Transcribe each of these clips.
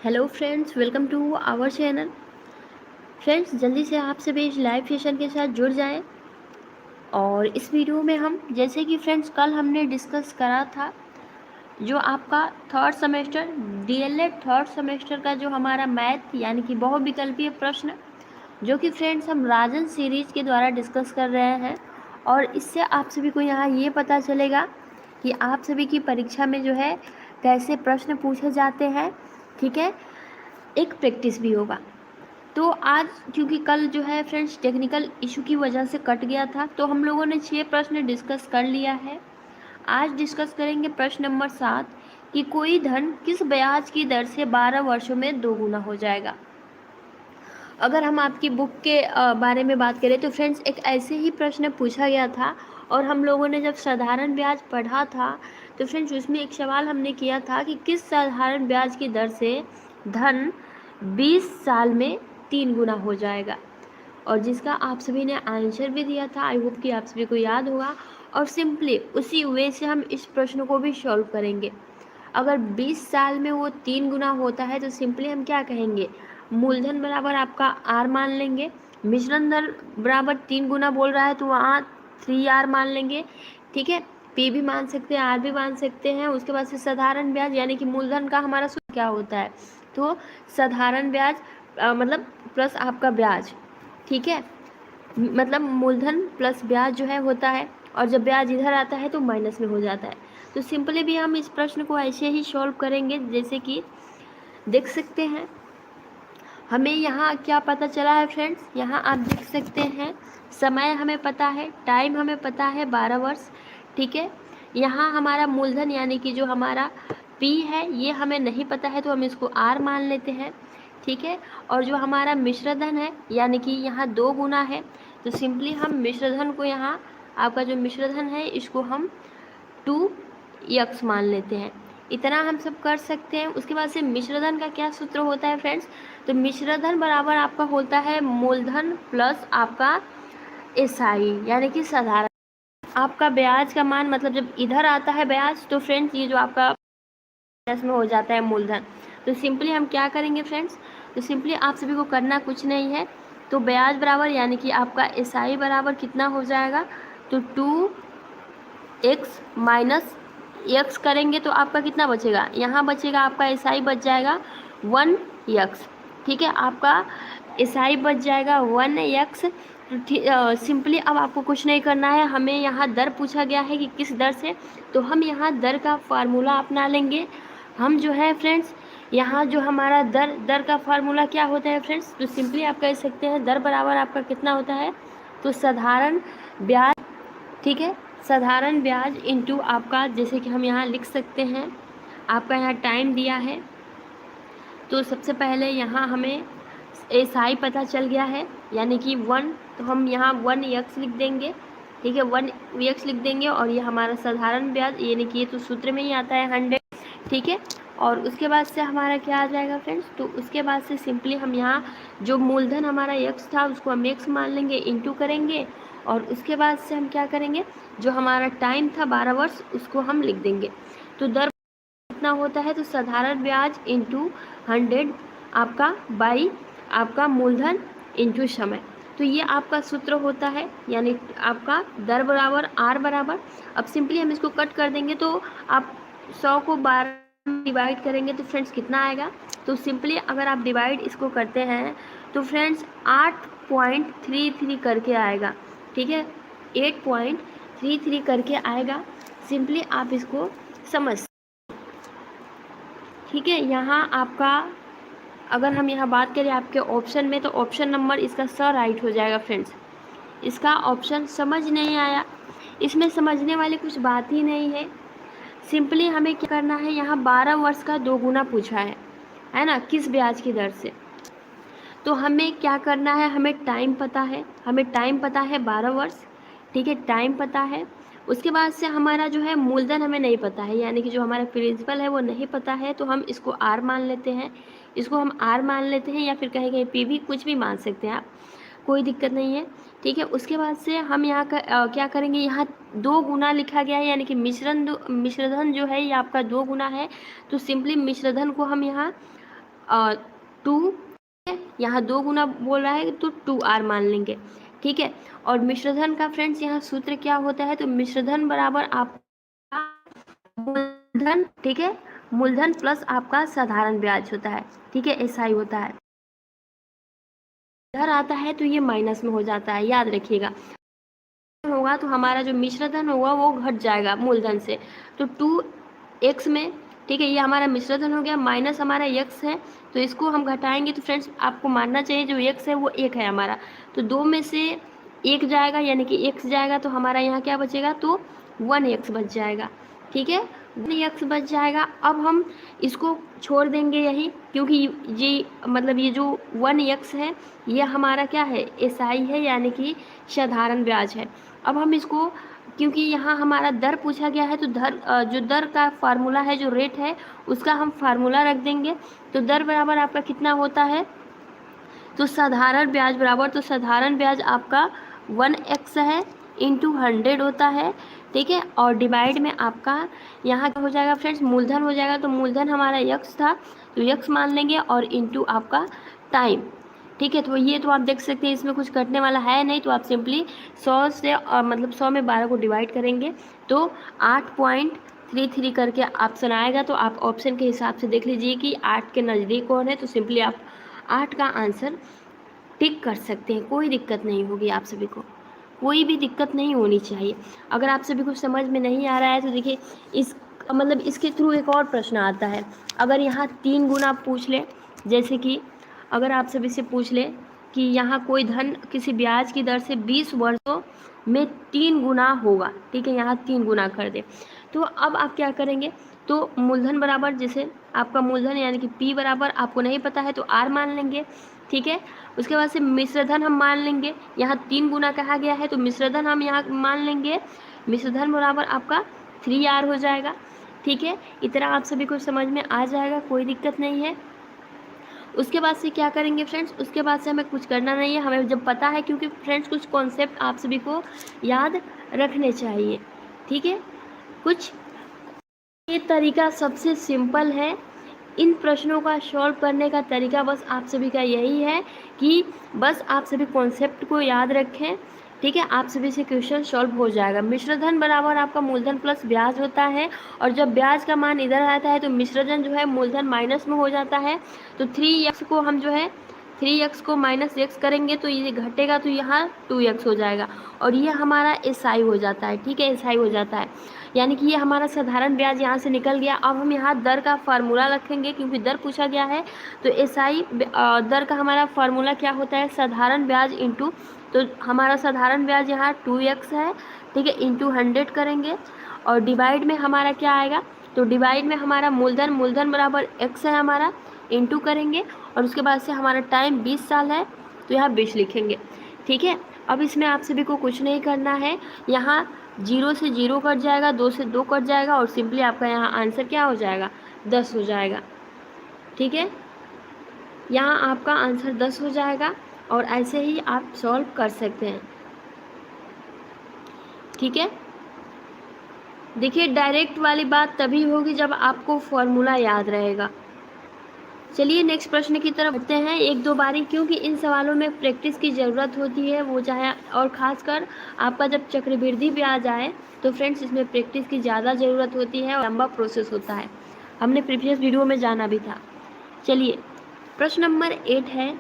Hello friends, welcome to our channel. Friends, जल्दी से आप सभी इस लाइव सेशन के साथ जुड़ जाएं। और इस वीडियो में हम जैसे कि फ्रेंड्स कल हमने डिस्कस करा था जो आपका third semester DElEd third semester का जो हमारा मैथ यानी कि बहुविकल्पीय प्रश्न जो कि फ्रेंड्स हम राजन सीरीज के द्वारा डिस्कस कर रहे हैं। और इससे आप सभी को यहाँ ये पता चलेगा कि आप सभी की परीक्षा में जो है कैसे प्रश्न पूछे जाते हैं। ठीक है, एक प्रैक्टिस भी होगा। तो आज क्योंकि कल जो है फ्रेंड्स टेक्निकल इशू की वजह से कट गया था, तो हम लोगों ने 6 प्रश्न डिस्कस कर लिया है। आज डिस्कस करेंगे प्रश्न नंबर 7 कि कोई धन किस ब्याज की दर से 12 वर्षों में दोगुना हो जाएगा। अगर हम आपकी बुक के बारे में बात करें तो फ्रेंड्स एक ऐसे ही प्रश्न पूछा गया था। और हम लोगों ने जब साधारण ब्याज पढ़ा था तो फ्रेंड्स उसमें एक सवाल हमने किया था कि किस साधारण ब्याज की दर से धन 20 साल में 3 गुना हो जाएगा। और जिसका आप सभी ने आंसर भी दिया था। आई होप कि आप सभी को याद होगा। और सिंपली उसी वे से हम इस प्रश्न को भी सॉल्व करेंगे। अगर 20 साल में वो 3 गुना होता है तो सिंपली हम क्या कहेंगे, मूलधन बराबर आपका आर मान लेंगे। मिश्रण दर बराबर 3 गुना बोल रहा है तो वहाँ 3R मान लेंगे। ठीक है, पी भी मान सकते हैं, आर भी मान सकते हैं। उसके बाद से साधारण ब्याज यानी कि मूलधन का हमारा सूत्र क्या होता है, तो साधारण ब्याज मतलब प्लस आपका ब्याज। ठीक है, मतलब मूलधन प्लस ब्याज जो है होता है। और जब ब्याज इधर आता है तो माइनस में हो जाता है। तो सिंपली भी हम इस प्रश्न को ऐसे ही सॉल्व करेंगे। जैसे कि देख सकते हैं हमें यहाँ क्या पता चला है फ्रेंड्स, यहाँ आप देख सकते हैं समय हमें पता है, टाइम हमें पता है 12 वर्ष। ठीक है, यहाँ हमारा मूलधन यानी कि जो हमारा P है ये हमें नहीं पता है तो हम इसको R मान लेते हैं। ठीक है, और जो हमारा मिश्रधन है यानी कि यहाँ 2 गुना है तो सिंपली हम मिश्रधन को यहाँ आपका जो मिश्रधन है इसको हम 2x मान लेते हैं। इतना हम सब कर सकते हैं। उसके बाद से मिश्रधन का क्या सूत्र होता है फ्रेंड्स, तो मिश्रधन बराबर आपका होता है मूलधन प्लस आपका एसआई यानी कि साधारण आपका ब्याज का मान। मतलब जब इधर आता है ब्याज तो फ्रेंड्स ये जो आपका में हो जाता है मूलधन। तो सिंपली हम क्या करेंगे फ्रेंड्स, तो सिंपली आप सभी को करना कुछ नहीं है। तो ब्याज बराबर यानी कि आपका एसआई बराबर कितना हो जाएगा, तो 2x माइनस x करेंगे तो आपका कितना बचेगा, यहाँ बचेगा आपका एसआई बच जाएगा 1x। ठीक है, आपका एसआई बच जाएगा 1x। सिंपली अब आपको कुछ नहीं करना है। हमें यहाँ दर पूछा गया है कि किस दर से, तो हम यहाँ दर का फार्मूला अपना लेंगे। हम जो है फ्रेंड्स यहाँ जो हमारा दर का फार्मूला क्या होता है फ्रेंड्स, तो सिंपली आप कह सकते हैं दर बराबर आपका कितना होता है, तो साधारण ब्याज। ठीक है, साधारण ब्याज इंटू आपका, जैसे कि हम यहाँ लिख सकते हैं आपका यहाँ टाइम दिया है। तो सबसे पहले यहाँ हमें एसआई पता चल गया है यानी कि 1, तो हम यहाँ 1x लिख देंगे। ठीक है, 1x लिख देंगे। और ये हमारा साधारण ब्याज यानी कि ये तो सूत्र में ही आता है 100। ठीक है, और उसके बाद से हमारा क्या आ जाएगा फ्रेंड्स, तो उसके बाद से सिंपली हम यहाँ जो मूलधन हमारा x था उसको हम x मान लेंगे, इंटू करेंगे। और उसके बाद से हम क्या करेंगे, जो हमारा टाइम था 12 वर्ष उसको हम लिख देंगे। तो दर कितना होता है, तो साधारण ब्याज इंटू 100 आपका बाई आपका मूलधन इंटू समय। तो ये आपका सूत्र होता है यानी आपका दर बराबर आर बराबर। अब सिंपली हम इसको कट कर देंगे तो आप 100 को 12 में डिवाइड करेंगे तो फ्रेंड्स कितना आएगा, तो सिंपली अगर आप डिवाइड इसको करते हैं तो फ्रेंड्स 8.33 करके आएगा। ठीक है, 8.33 करके आएगा। सिंपली आप इसको समझ। ठीक है, यहाँ आपका अगर हम यहाँ बात करें आपके ऑप्शन में तो ऑप्शन नंबर इसका राइट हो जाएगा फ्रेंड्स। इसका ऑप्शन समझ नहीं आया, इसमें समझने वाली कुछ बात ही नहीं है। सिंपली हमें क्या करना है, यहाँ 12 वर्ष का 2 गुना पूछा है ना, किस ब्याज की दर से। तो हमें क्या करना है, हमें टाइम पता है, हमें टाइम पता है 12 वर्ष। ठीक है, टाइम पता है। उसके बाद से हमारा जो है मूलधन हमें नहीं पता है यानी कि जो हमारा प्रिंसिपल है वो नहीं पता है, तो हम इसको आर मान लेते हैं। इसको हम आर मान लेते हैं या फिर कहीं कहीं पी भी कुछ भी मान सकते हैं आप, कोई दिक्कत नहीं है। ठीक है, उसके बाद से हम यहाँ का क्या करेंगे, यहाँ 2 गुना लिखा गया है यानी कि मिश्रधन जो है ये आपका 2 गुना है। तो सिंपली मिश्रधन को हम यहाँ 2, यहाँ 2 गुना बोल रहा है तो 2r मान लेंगे, ठीक है। और मिश्रधन का फ्रेंड्स यहाँ सूत्र क्या होता है, तो मिश्रधन बराबर आपका मूलधन, ठीक है, मूलधन प्लस आपका साधारण ब्याज होता है, ठीक है, ऐसा ही होता है। इधर आता है तो ये माइनस में हो जाता है, याद रखिएगा। होगा तो हमारा जो मिश्रधन होगा वो घट जाएगा मूलधन से, तो 2x में, ठीक है, ये हमारा मिश्रधन हो गया, माइनस हमारा x है, तो इसको हम घटाएंगे तो फ्रेंड्स आपको मानना चाहिए जो x है वो 1 है हमारा, तो 2 में से 1 जाएगा यानी कि x जाएगा, तो हमारा यहाँ क्या बचेगा, तो 1x बच जाएगा, ठीक है, 1x बच जाएगा। अब हम इसको छोड़ देंगे यही, क्योंकि ये मतलब ये जो 1x है ये हमारा क्या है, SI है, यानी कि साधारण ब्याज है। अब हम इसको, क्योंकि यहाँ हमारा दर पूछा गया है, तो जो दर का फार्मूला है, जो रेट है उसका हम फार्मूला रख देंगे, तो दर बराबर आपका कितना होता है, तो साधारण ब्याज बराबर, तो साधारण ब्याज आपका 1x है इंटू 100 होता है, ठीक है, और डिवाइड में आपका यहाँ क्या हो जाएगा फ्रेंड्स, मूलधन हो जाएगा, तो मूलधन हमारा x था तो x मान लेंगे, और इंटू आपका टाइम, ठीक है। तो ये तो आप देख सकते हैं इसमें कुछ कटने वाला है नहीं, तो आप सिंपली 100 से मतलब 100 में 12 को डिवाइड करेंगे तो 8.33 करके ऑप्शन आएगा, तो आप ऑप्शन के हिसाब से देख लीजिए कि 8 के नज़दीक कौन है, तो सिंपली आप 8 का आंसर टिक कर सकते हैं, कोई दिक्कत नहीं होगी, आप सभी को कोई भी दिक्कत नहीं होनी चाहिए। अगर आप सभी को समझ में नहीं आ रहा है तो देखिए इस मतलब इसके थ्रू एक और प्रश्न आता है, अगर यहाँ 3 गुना पूछ ले, जैसे कि अगर आप सभी से पूछ ले कि यहाँ कोई धन किसी ब्याज की दर से 20 वर्षों में 3 गुना होगा, ठीक है, यहाँ 3 गुना कर दे, तो अब आप क्या करेंगे, तो मूलधन बराबर, जैसे आपका मूलधन यानी कि P बराबर आपको नहीं पता है तो R मान लेंगे, ठीक है। उसके बाद से मिश्रधन हम मान लेंगे, यहाँ 3 गुना कहा गया है तो मिश्रधन हम यहाँ मान लेंगे, मिश्रधन बराबर आपका 3R हो जाएगा, ठीक है। इतना आप सभी को समझ में आ जाएगा, कोई दिक्कत नहीं है। उसके बाद से क्या करेंगे फ्रेंड्स, उसके बाद से हमें कुछ करना नहीं है, हमें जब पता है, क्योंकि फ्रेंड्स कुछ कॉन्सेप्ट आप सभी को याद रखने चाहिए, ठीक है। कुछ ये तरीका सबसे सिंपल है, इन प्रश्नों का सॉल्व करने का तरीका बस आप सभी का यही है कि बस आप सभी कॉन्सेप्ट को याद रखें, ठीक है, आप सभी से क्वेश्चन सॉल्व हो जाएगा। मिश्रधन बराबर आपका मूलधन प्लस ब्याज होता है, और जब ब्याज का मान इधर आता है तो मिश्रधन जो है मूलधन माइनस में हो जाता है, तो 3x को हम जो है 3x को माइनस x करेंगे तो ये घटेगा, तो यहाँ 2x हो जाएगा, और ये हमारा SI हो जाता है, ठीक है, SI हो जाता है, यानी कि ये हमारा साधारण ब्याज यहाँ से निकल गया। अब हम यहाँ दर का फार्मूला रखेंगे, क्योंकि दर पूछा गया है, तो SI दर का हमारा फार्मूला क्या होता है, साधारण ब्याज इंटू, तो हमारा साधारण ब्याज यहाँ 2x है, ठीक है, इंटू 100 करेंगे, और डिवाइड में हमारा क्या आएगा, तो डिवाइड में हमारा मूलधन बराबर x है हमारा, इंटू करेंगे, और उसके बाद से हमारा टाइम 20 साल है तो यहाँ 20 लिखेंगे, ठीक है। अब इसमें आप सभी को कुछ नहीं करना है, यहाँ 0 से 0 कट जाएगा, 2 से 2 कट जाएगा, और सिंपली आपका यहाँ आंसर क्या हो जाएगा, 10 हो जाएगा, ठीक है, यहाँ आपका आंसर 10 हो जाएगा, और ऐसे ही आप सॉल्व कर सकते हैं, ठीक है। देखिए डायरेक्ट वाली बात तभी होगी जब आपको फॉर्मूला याद रहेगा। चलिए नेक्स्ट प्रश्न की तरफ बढ़ते हैं, एक दो बारी, क्योंकि इन सवालों में प्रैक्टिस की ज़रूरत होती है, वो चाहे, और ख़ासकर आपका जब चक्रवृद्धि ब्याज आए तो फ्रेंड्स इसमें प्रैक्टिस की ज़्यादा ज़रूरत होती है, और लंबा प्रोसेस होता है, हमने प्रीवियस वीडियो में जाना भी था। चलिए प्रश्न नंबर 8 है,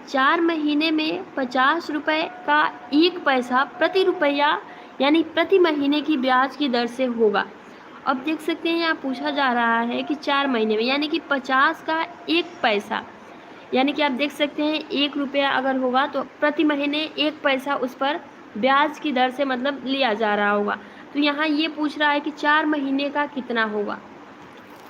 4 महीने में 50 रुपये का 1 पैसा प्रति रुपया यानी प्रति महीने की ब्याज की दर से होगा। अब देख सकते हैं यहाँ पूछा जा रहा है कि 4 महीने में, यानी कि 50 का 1 पैसा, यानी कि आप देख सकते हैं 1 रुपया अगर होगा तो प्रति महीने 1 पैसा उस पर ब्याज की दर से मतलब लिया जा रहा होगा। तो यहाँ ये पूछ रहा है कि 4 महीने का कितना होगा,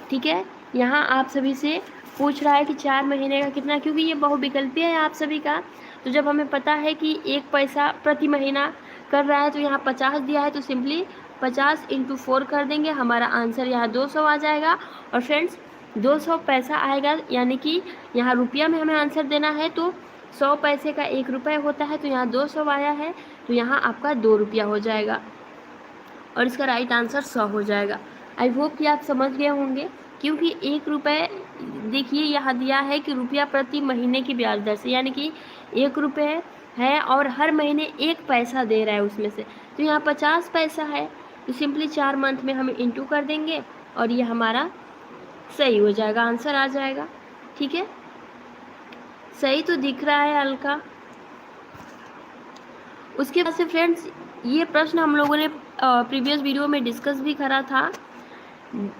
ठीक है, यहाँ आप सभी से पूछ रहा है कि 4 महीने का कितना, क्योंकि ये बहुविकल्पीय है आप सभी का, तो जब हमें पता है कि 1 पैसा प्रति महीना कर रहा है तो यहाँ 50 दिया है, तो सिंपली 50 इंटू 4 कर देंगे, हमारा आंसर यहाँ 200 आ जाएगा। और फ्रेंड्स 200 पैसा आएगा, यानी कि यहाँ रुपया में हमें आंसर देना है, तो 100 पैसे का 1 रुपया होता है, तो यहाँ 200 आया है, तो यहाँ आपका 2 रुपया हो जाएगा, और इसका राइट आंसर 100 हो जाएगा। आई होप कि आप समझ गए होंगे। क्योंकि 1 रुपये, देखिए यहाँ दिया है कि रुपया प्रति महीने की ब्याज दर से, यानी कि 1 रुपये है और हर महीने 1 पैसा दे रहा है उसमें से, तो यहाँ 50 पैसा है। तो सिंपली 4 मंथ में हम इंटू कर देंगे और ये हमारा सही हो जाएगा, आंसर आ जाएगा। ठीक है, सही तो दिख रहा है हल्का। उसके बाद से फ्रेंड्स, ये प्रश्न हम लोगों ने प्रीवियस वीडियो में डिस्कस भी करा था।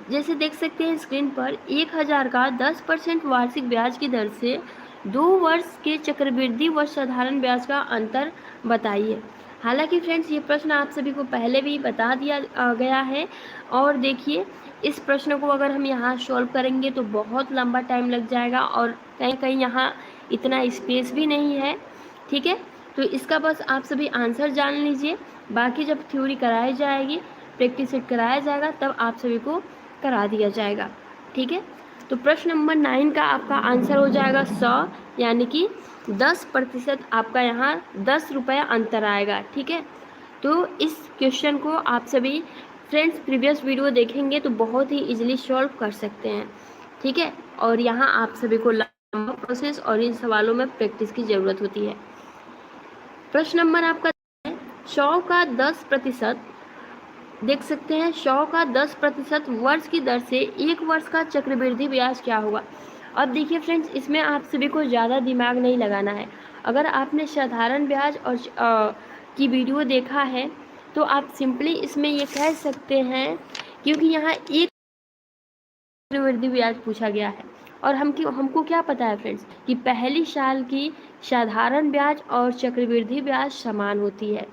जैसे देख सकते हैं स्क्रीन पर, 1000 का 10% वार्षिक ब्याज की दर से 2 वर्ष के चक्रवृद्धि व साधारण ब्याज का अंतर बताइए। हालांकि फ्रेंड्स, ये प्रश्न आप सभी को पहले भी बता दिया गया है, और देखिए इस प्रश्न को अगर हम यहाँ सॉल्व करेंगे तो बहुत लंबा टाइम लग जाएगा और कहीं कहीं यहाँ इतना स्पेस भी नहीं है। ठीक है, तो इसका बस आप सभी आंसर जान लीजिए, बाकी जब थ्योरी कराई जाएगी, प्रैक्टिस सेट कराया जाएगा, तब आप सभी को करा दिया जाएगा। ठीक है, तो प्रश्न नंबर 9 का आपका आंसर हो जाएगा 100, यानी कि 10% आपका यहाँ 10 रुपये अंतर आएगा। ठीक है, तो इस क्वेश्चन को आप सभी फ्रेंड्स प्रीवियस वीडियो देखेंगे तो बहुत ही इजीली सॉल्व कर सकते हैं। ठीक है, और यहाँ आप सभी को लंबा प्रोसेस और इन सवालों में प्रैक्टिस की ज़रूरत होती है। प्रश्न नंबर आपका 100 का 10%, देख सकते हैं 100 का 10% वर्ष की दर से 1 वर्ष का चक्रवृद्धि ब्याज क्या होगा। अब देखिए फ्रेंड्स, इसमें आप सभी को ज़्यादा दिमाग नहीं लगाना है। अगर आपने साधारण ब्याज और की वीडियो देखा है तो आप सिंपली इसमें ये कह सकते हैं, क्योंकि यहाँ एक चक्रवृद्धि ब्याज पूछा गया है और हमको क्या पता है फ्रेंड्स कि पहली साल की साधारण ब्याज और चक्रवृद्धि ब्याज समान होती है।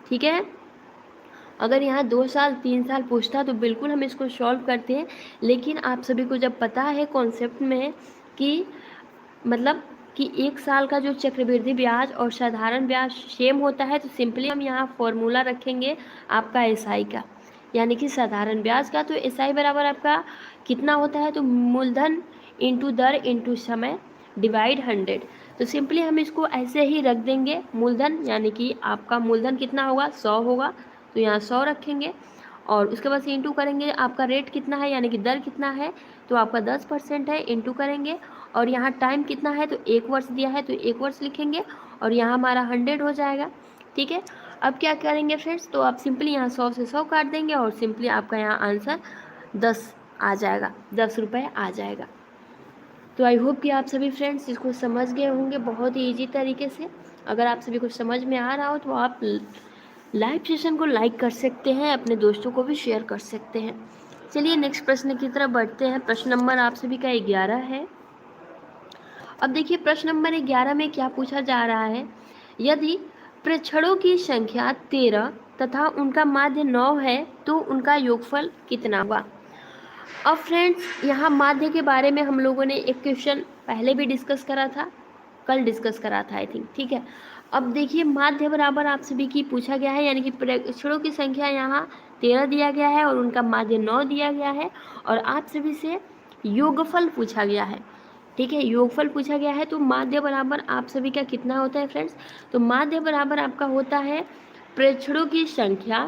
ठीक है, अगर यहाँ 2 साल 3 साल पूछता तो बिल्कुल हम इसको सॉल्व करते हैं, लेकिन आप सभी को जब पता है कॉन्सेप्ट में कि मतलब कि 1 साल का जो चक्रवृद्धि ब्याज और साधारण ब्याज सेम होता है, तो सिंपली हम यहाँ फॉर्मूला रखेंगे आपका एसआई का, यानी कि साधारण ब्याज का। तो एसआई बराबर आपका कितना होता है, तो मूलधन इंटू दर इंटू समय डिवाइड 100। तो सिंपली हम इसको ऐसे ही रख देंगे, मूलधन यानी कि आपका मूलधन कितना होगा, 100 होगा, तो यहाँ 100 रखेंगे और उसके बाद से इंटू करेंगे आपका रेट कितना है, यानी कि दर कितना है, तो आपका 10% है, इंटू करेंगे और यहाँ टाइम कितना है, तो 1 वर्ष दिया है तो 1 वर्ष लिखेंगे और यहाँ हमारा 100 हो जाएगा। ठीक है, अब क्या करेंगे फ्रेंड्स, तो आप सिंपली यहाँ 100 से 100 काट देंगे और सिंपली आपका यहाँ आंसर 10 आ जाएगा, 10 रुपये आ जाएगा। तो आई होप कि आप सभी फ्रेंड्स इसको समझ गए होंगे बहुत ही ईजी तरीके से। अगर आप सभी को समझ में आ रहा हो तो आप लाइव सेशन को लाइक कर सकते हैं, अपने दोस्तों को भी शेयर कर सकते हैं। चलिए नेक्स्ट प्रश्न की तरफ बढ़ते हैं। प्रश्न नंबर आप सभी का 11 है। अब देखिए प्रश्न नंबर 11 में क्या पूछा जा रहा है, यदि प्रेक्षणों की संख्या 13 तथा उनका माध्य 9 है तो उनका योगफल कितना होगा। अब फ्रेंड्स, यहाँ माध्य के बारे में हम लोगों ने एक क्वेश्चन पहले भी डिस्कस करा था, कल डिस्कस करा था आई थिंक। ठीक है, अब देखिए माध्य बराबर आप सभी की पूछा गया है, यानी कि प्रेक्षणों की संख्या यहाँ 13 दिया गया है और उनका माध्य 9 दिया गया है और आप सभी से योगफल पूछा गया है। ठीक है, योगफल पूछा गया है, तो माध्य बराबर आप सभी का कितना होता है फ्रेंड्स, तो माध्य बराबर आपका होता है प्रेक्षणों की संख्या,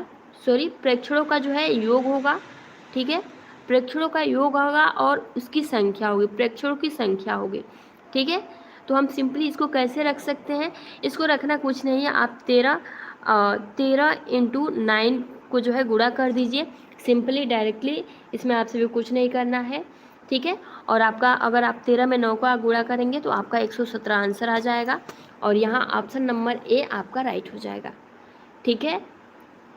प्रेक्षणों का जो है योग होगा। ठीक है, प्रेक्षणों का योग होगा और उसकी संख्या होगी, प्रेक्षणों की संख्या होगी। ठीक है, तो हम सिंपली इसको कैसे रख सकते हैं, इसको रखना कुछ नहीं है, आप 13 इंटू 9 को जो है गुणा कर दीजिए, सिंपली डायरेक्टली, इसमें आप सभी कुछ नहीं करना है। ठीक है, और आपका अगर आप 13 में 9 का गुणा करेंगे तो आपका 117 आंसर आ जाएगा और यहाँ ऑप्शन नंबर ए आपका राइट हो जाएगा। ठीक है,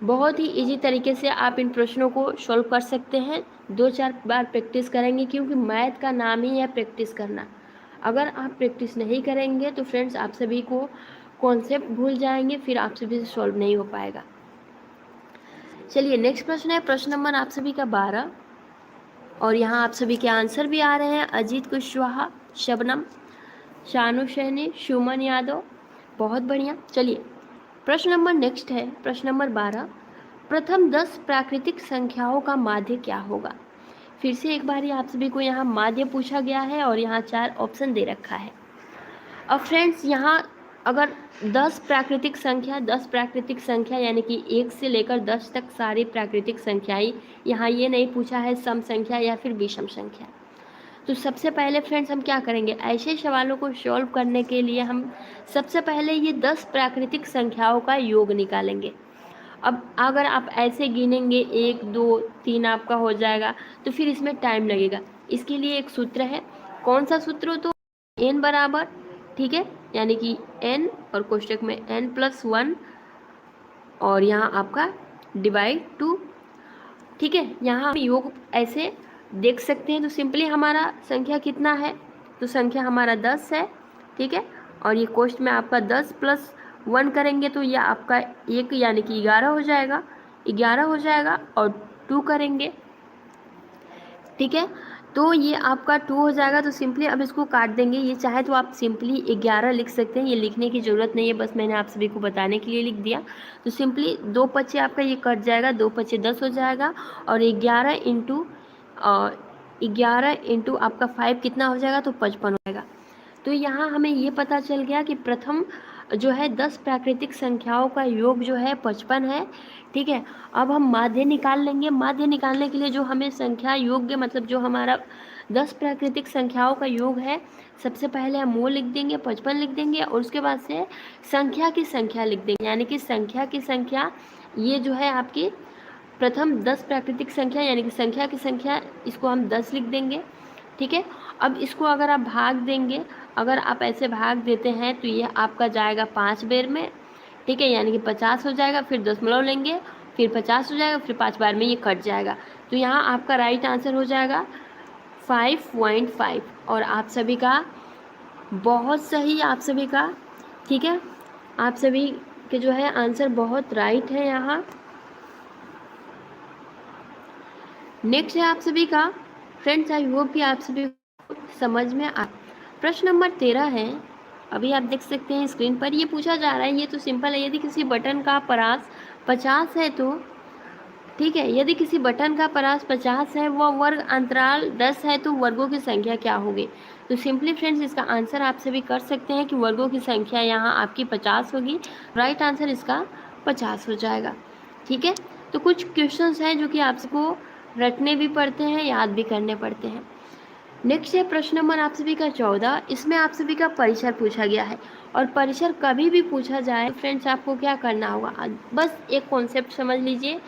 बहुत ही इजी तरीके से आप इन प्रश्नों को सॉल्व कर सकते हैं, 2-4 बार प्रैक्टिस करेंगे, क्योंकि मैथ का नाम ही है प्रैक्टिस करना। अगर आप प्रैक्टिस नहीं करेंगे तो फ्रेंड्स आप सभी को कॉन्सेप्ट भूल जाएंगे, फिर आप सभी से सॉल्व नहीं हो पाएगा। चलिए नेक्स्ट प्रश्न है प्रश्न नंबर आप सभी का 12 और यहाँ आप सभी के आंसर भी आ रहे हैं। अजीत कुशवाहा, शबनम, शानू सैनी, सुमन यादव, बहुत बढ़िया। चलिए प्रश्न नंबर नेक्स्ट है, प्रश्न नंबर 12, प्रथम 10 प्राकृतिक संख्याओं का माध्य क्या होगा। फिर से एक बार आप सभी को यहाँ माध्य पूछा गया है और यहाँ 4 ऑप्शन दे रखा है। अब फ्रेंड्स यहाँ अगर 10 प्राकृतिक संख्या यानी कि 1 से लेकर 10 तक सारी प्राकृतिक संख्याएं, यहाँ ये नहीं पूछा है सम संख्या या फिर विषम संख्या। तो सबसे पहले फ्रेंड्स हम क्या करेंगे, ऐसे सवालों को सॉल्व करने के लिए हम सबसे पहले ये 10 प्राकृतिक संख्याओं का योग निकालेंगे। अब अगर आप ऐसे गिनेंगे 1 2 3 आपका हो जाएगा तो फिर इसमें टाइम लगेगा। इसके लिए एक सूत्र है, कौन सा सूत्र, तो n बराबर, ठीक है, यानी कि n और कोष्टक में n+1 और यहाँ आपका डिवाइड 2, ठीक है। यहाँ हम योग ऐसे देख सकते हैं। तो सिंपली हमारा संख्या कितना है, तो संख्या हमारा 10 है, ठीक है। और ये कोष्ट में आपका 10+1 करेंगे तो यह आपका 1 यानी कि 11 हो जाएगा, 11 हो जाएगा, और 2 करेंगे, ठीक है, तो ये आपका 2 हो जाएगा। तो सिंपली अब इसको काट देंगे। ये चाहे तो आप सिंपली 11 लिख सकते हैं, ये लिखने की ज़रूरत नहीं है, बस मैंने आप सभी को बताने के लिए लिख दिया। तो सिंपली 2 पच्चे आपका ये कट जाएगा, 2 पच्चे 10 हो जाएगा, और 11 इंटू आपका 5 कितना हो जाएगा, तो 55 हो जाएगा। तो यहाँ हमें ये पता चल गया कि प्रथम जो है 10 प्राकृतिक संख्याओं का योग जो है 55 है, ठीक है। अब हम माध्य निकाल लेंगे। माध्य निकालने के लिए जो हमें संख्या योग्य, मतलब जो हमारा 10 प्राकृतिक संख्याओं का योग है, सबसे पहले हम वो लिख देंगे, 55 लिख देंगे, और उसके बाद से संख्या की संख्या लिख देंगे, यानी कि संख्या की संख्या ये जो है आपकी प्रथम 10 प्राकृतिक संख्या यानी कि संख्या की संख्या, इसको हम 10 लिख देंगे, ठीक है। अब इसको अगर आप भाग देंगे, अगर आप ऐसे भाग देते हैं तो ये आपका जाएगा 5 बेर में, ठीक है, यानी कि 50 हो जाएगा, फिर दशमलव लेंगे, फिर 50 हो जाएगा, फिर 5 बार में ये कट जाएगा। तो यहाँ आपका राइट आंसर हो जाएगा 5.5। और आप सभी का बहुत सही, आप सभी का, ठीक है, आप सभी के जो है आंसर बहुत राइट है यहाँ। नेक्स्ट है आप सभी का फ्रेंड्स, आई होप कि आप सभी को समझ में आ। प्रश्न नंबर 13 है, अभी आप देख सकते हैं स्क्रीन पर, ये पूछा जा रहा है, ये तो सिंपल है। यदि किसी बटन का परास 50 है तो, ठीक है, यदि किसी बटन का परास 50 है, वह वर्ग अंतराल 10 है, तो वर्गों की संख्या क्या होगी। तो सिंपली फ्रेंड्स इसका आंसर आप सभी कर सकते हैं कि वर्गों की संख्या यहाँ आपकी 50 होगी। राइट आंसर इसका 50 हो जाएगा, ठीक है। तो कुछ क्वेश्चंस हैं जो कि आप सबको रटने भी पड़ते हैं, याद भी करने पड़ते हैं। नेक्स्ट है प्रश्न नंबर आप सभी का 14। इसमें आप सभी का परिसर पूछा गया है, और परिसर कभी भी पूछा जाए फ्रेंड्स आपको क्या करना होगा, बस एक कॉन्सेप्ट समझ लीजिए।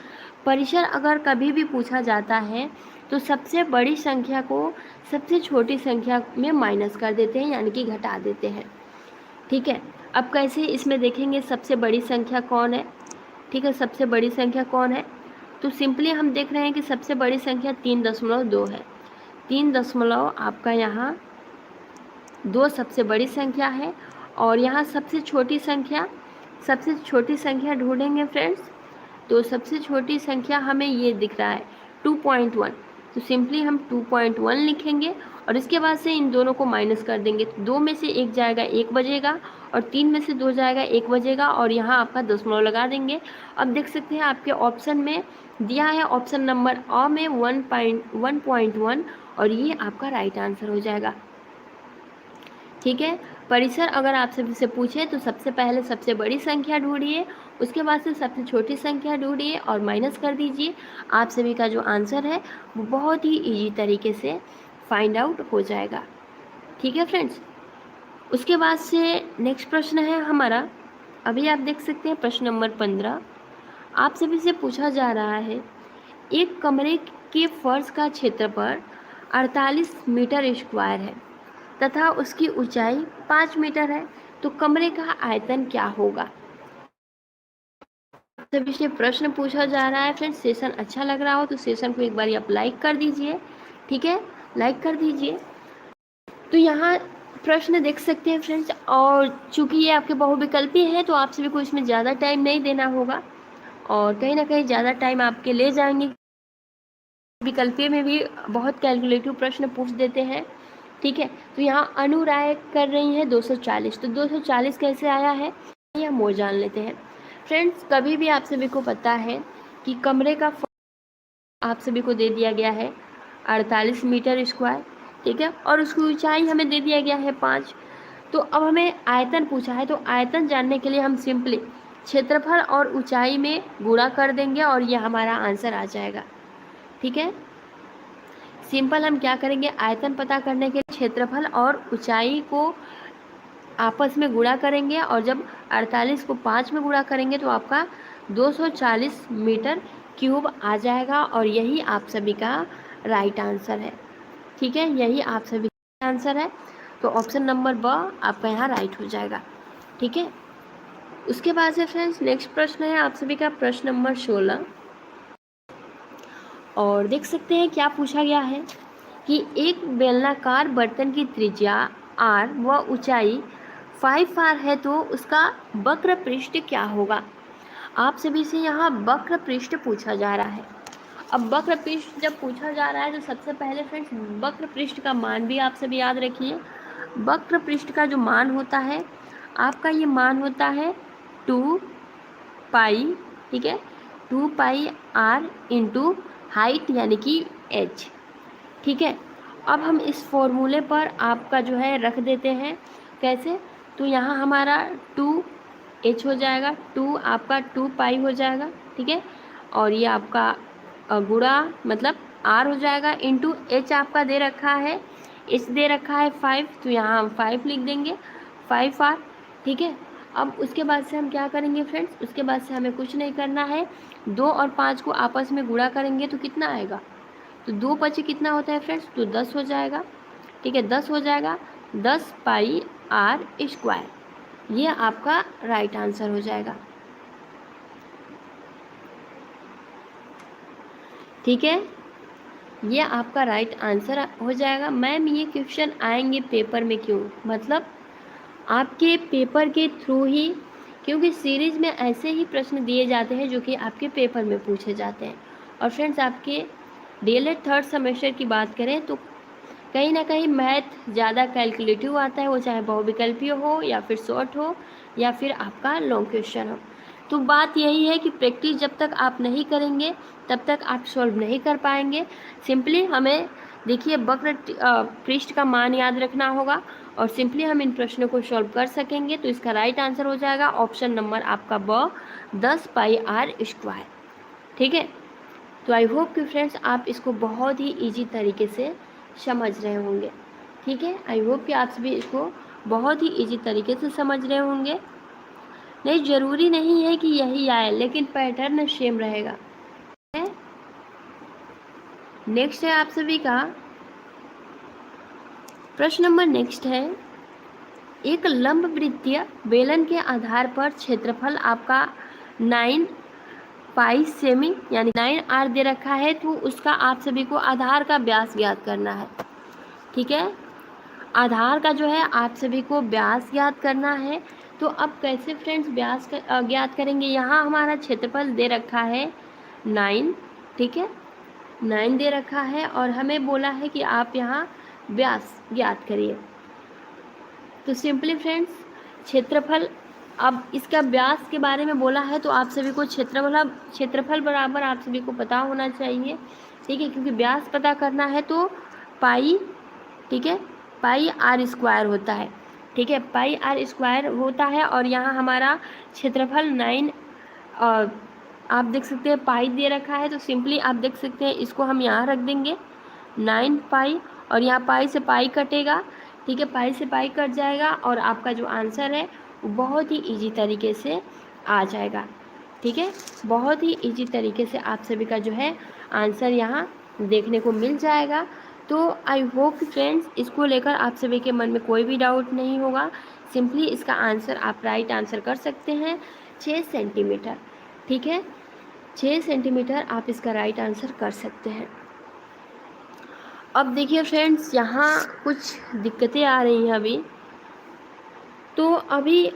परिसर अगर कभी भी पूछा जाता है तो सबसे बड़ी संख्या को सबसे छोटी संख्या में माइनस कर देते हैं, यानी कि घटा देते हैं, ठीक है। अब कैसे इसमें देखेंगे सबसे बड़ी संख्या कौन है, ठीक है, सबसे बड़ी संख्या कौन है। तो सिंपली हम देख रहे हैं कि सबसे बड़ी संख्या 3.2 है। 3 आपका यहाँ 2 सबसे बड़ी संख्या है, और यहाँ सबसे छोटी संख्या ढूंढेंगे फ्रेंड्स। तो सबसे छोटी संख्या हमें ये दिख रहा है 2.1। तो सिंपली हम 2.1 लिखेंगे, और इसके बाद से इन दोनों को माइनस कर देंगे। 2 में से 1 जाएगा 1 बजेगा, और 3 में से 2 जाएगा 1 बजेगा, और यहाँ आपका दशमलव लगा देंगे। अब देख सकते हैं आपके ऑप्शन में दिया है, ऑप्शन नंबर अ में 1.1, और ये आपका राइट आंसर हो जाएगा, ठीक है। परिसर अगर आप सभी से पूछे तो सबसे पहले सबसे बड़ी संख्या ढूंढिए, उसके बाद से सबसे छोटी संख्या ढूंढिए और माइनस कर दीजिए। आप सभी का जो आंसर है वो बहुत ही इजी तरीके से फाइंड आउट हो जाएगा, ठीक है फ्रेंड्स। उसके बाद से नेक्स्ट प्रश्न है हमारा, अभी आप देख सकते हैं प्रश्न नंबर 15। आप सभी से पूछा जा रहा है, एक कमरे के फर्श का क्षेत्रफल 48 मीटर स्क्वायर है तथा उसकी ऊंचाई 5 मीटर है, तो कमरे का आयतन क्या होगा। सभी से प्रश्न पूछा जा रहा है फ्रेंड्स। सेशन अच्छा लग रहा हो तो सेशन को एक बार आप लाइक कर दीजिए, ठीक है, लाइक कर दीजिए। तो यहाँ प्रश्न देख सकते हैं फ्रेंड्स, और चूंकि ये आपके बहुविकल्पी है तो आप सभी को इसमें ज़्यादा टाइम नहीं देना होगा, और कहीं ना कहीं ज़्यादा टाइम आपके ले जाएंगे। विकल्पीय में भी बहुत कैलकुलेटिव प्रश्न पूछ देते हैं, ठीक है। तो यहाँ अनु राय कर रही है 240। तो 240 कैसे आया है ये हम वो जान लेते हैं फ्रेंड्स। कभी भी आप सभी को पता है कि कमरे का आप सभी को दे दिया गया है 48 मीटर स्क्वायर, ठीक है, और उसकी ऊंचाई हमें दे दिया गया है 5। तो अब हमें आयतन पूछा है, तो आयतन जानने के लिए हम सिंपली क्षेत्रफल और ऊंचाई में गुणा कर देंगे और ये हमारा आंसर आ जाएगा। ठीक है, सिंपल हम क्या करेंगे, आयतन पता करने के लिए क्षेत्रफल और ऊंचाई को आपस में गुणा करेंगे और जब 48 को 5 में गुणा करेंगे तो आपका 240 मीटर क्यूब आ जाएगा और यही आप सभी का राइट आंसर है। ठीक है, यही आप सभी का आंसर है। तो ऑप्शन नंबर ब आपका यहाँ राइट हो जाएगा। ठीक है, उसके बाद से फ्रेंड्स नेक्स्ट प्रश्न है आप सभी का प्रश्न नंबर 16 और देख सकते हैं क्या पूछा गया है कि एक बेलनाकार बर्तन की त्रिज्या r व ऊंचाई 5r है तो उसका वक्र पृष्ठ क्या होगा। आप सभी से यहाँ वक्र पृष्ठ पूछा जा रहा है। अब वक्र पृष्ठ जब पूछा जा रहा है तो सबसे पहले फ्रेंड्स वक्र पृष्ठ का मान भी आप सभी याद रखिए। वक्र पृष्ठ का जो मान होता है आपका, ये मान होता है 2 पाई, ठीक है, 2 पाई r इंटू हाइट यानी कि h। ठीक है, अब हम इस फॉर्मूले पर आपका जो है रख देते हैं। कैसे, तो यहाँ हमारा 2h हो जाएगा, 2 आपका 2 पाई हो जाएगा। ठीक है, और ये आपका गुणा मतलब r हो जाएगा इंटू h आपका दे रखा है, h दे रखा है 5, तो यहाँ हम 5 लिख देंगे, 5r। ठीक है, अब उसके बाद से हम क्या करेंगे फ्रेंड्स, उसके बाद से हमें कुछ नहीं करना है, 2 और 5 को आपस में गुणा करेंगे तो कितना आएगा, तो 2 5 कितना होता है फ्रेंड्स, तो 10 हो जाएगा। ठीक है, 10 हो जाएगा, 10 पाई r स्क्वायर, ये आपका राइट आंसर हो जाएगा। ठीक है, ये आपका राइट आंसर हो जाएगा। मैम ये क्वेश्चन आएंगे पेपर में क्यों, मतलब आपके पेपर के थ्रू ही, क्योंकि सीरीज में ऐसे ही प्रश्न दिए जाते हैं जो कि आपके पेपर में पूछे जाते हैं। और फ्रेंड्स आपके डीएलएड थर्ड सेमेस्टर की बात करें तो कहीं ना कहीं मैथ ज़्यादा कैलकुलेटिव आता है, वो चाहे बहुविकल्पीय हो या फिर शॉर्ट हो या फिर आपका लॉन्ग क्वेश्चन हो। तो बात यही है कि प्रैक्टिस जब तक आप नहीं करेंगे तब तक आप सॉल्व नहीं कर पाएंगे। सिंपली हमें देखिए वक्र पृष्ठ का मान याद रखना होगा और सिंपली हम इन प्रश्नों को सॉल्व कर सकेंगे। तो इसका राइट आंसर हो जाएगा ऑप्शन नंबर आपका ब 10 पाई r स्क्वायर। ठीक है, तो आई होप कि फ्रेंड्स आप इसको बहुत ही इजी तरीके से समझ रहे होंगे। ठीक है, आई होप कि आप सभी इसको बहुत ही इजी तरीके से समझ रहे होंगे। नहीं, ज़रूरी नहीं है कि यही आए, लेकिन पैटर्न सेम रहेगा। नेक्स्ट है आप सभी का प्रश्न नंबर नेक्स्ट है, एक लंबवृत्तीय बेलन के आधार पर क्षेत्रफल आपका 9 पाई सेमी यानी 9r दे रखा है, तो उसका आप सभी को आधार का व्यास ज्ञात करना है। ठीक है, आधार का जो है आप सभी को व्यास ज्ञात करना है। तो अब कैसे फ्रेंड्स व्यास ज्ञात करेंगे, यहाँ हमारा क्षेत्रफल दे रखा है 9, ठीक है, 9 दे रखा है और हमें बोला है कि आप यहाँ व्यास ज्ञात करिए। तो सिंपली फ्रेंड्स क्षेत्रफल, अब इसका व्यास के बारे में बोला है तो आप सभी को क्षेत्रफल बराबर आप सभी को पता होना चाहिए। ठीक है, क्योंकि व्यास पता करना है तो पाई, ठीक है, पाई r स्क्वायर होता है। ठीक है, पाई r स्क्वायर होता है और यहाँ हमारा क्षेत्रफल 9 आप देख सकते हैं पाई दे रखा है, तो सिंपली आप देख सकते हैं इसको हम यहाँ रख देंगे 9 पाई और यहाँ पाई से पाई कटेगा। ठीक है, पाई से पाई कट जाएगा और आपका जो आंसर है वो बहुत ही इजी तरीके से आ जाएगा। ठीक है, बहुत ही इजी तरीके से आप सभी का जो है आंसर यहाँ देखने को मिल जाएगा। तो आई होप फ्रेंड्स इसको लेकर आप सभी के मन में कोई भी डाउट नहीं होगा। सिंपली इसका आंसर आप राइट आंसर कर सकते हैं 6 सेंटीमीटर। ठीक है, 6 सेंटीमीटर आप इसका राइट आंसर कर सकते हैं। अब देखिए फ्रेंड्स यहाँ कुछ दिक्कतें आ रही हैं अभी। तो अभी